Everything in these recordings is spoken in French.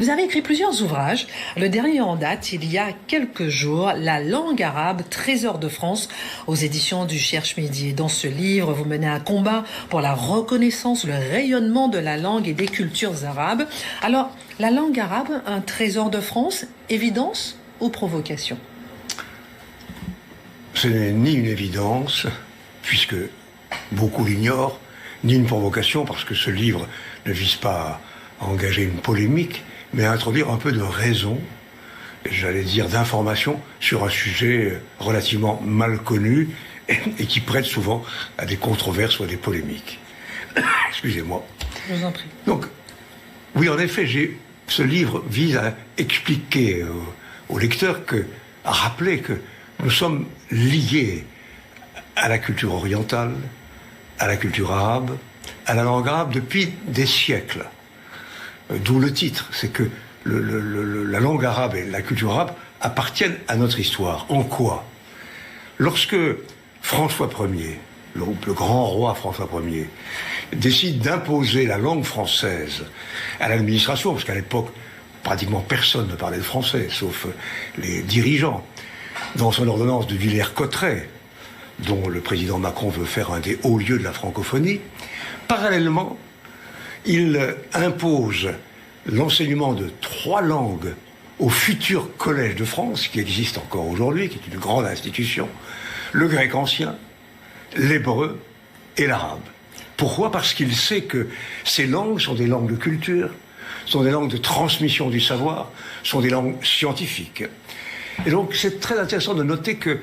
Vous avez écrit plusieurs ouvrages. Le dernier en date, il y a quelques jours, La langue arabe, trésor de France, aux éditions du Cherche Midi. Dans ce livre, vous menez un combat pour la reconnaissance, le rayonnement de la langue et des cultures arabes. Alors, la langue arabe, un trésor de France, évidence ou provocation? Ce n'est ni une évidence, puisque beaucoup l'ignorent, ni une provocation, parce que ce livre ne vise pas à engager une polémique, mais à introduire un peu de raison, j'allais dire d'information, sur un sujet relativement mal connu et qui prête souvent à des controverses ou à des polémiques. Excusez-moi. Je vous en prie. Donc, oui, en effet, ce livre vise à expliquer aux lecteurs, à rappeler que nous sommes liés à la culture orientale, à la culture arabe, à la langue arabe depuis des siècles. D'où le titre, c'est que la langue arabe et la culture arabe appartiennent à notre histoire. En quoi? Lorsque François Ier, le grand roi François Ier, décide d'imposer la langue française à l'administration, parce qu'à l'époque, pratiquement personne ne parlait le français, sauf les dirigeants, dans son ordonnance de Villers-Cotterêts, dont le président Macron veut faire un des hauts lieux de la francophonie, parallèlement, il impose l'enseignement de 3 langues au futur Collège de France, qui existe encore aujourd'hui, qui est une grande institution, le grec ancien, l'hébreu et l'arabe. Pourquoi? Parce qu'il sait que ces langues sont des langues de culture, sont des langues de transmission du savoir, sont des langues scientifiques. Et donc c'est très intéressant de noter que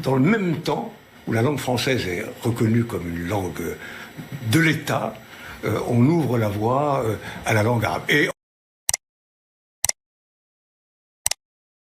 dans le même temps où la langue française est reconnue comme une langue de l'État, on ouvre la voie à la langue arabe. Et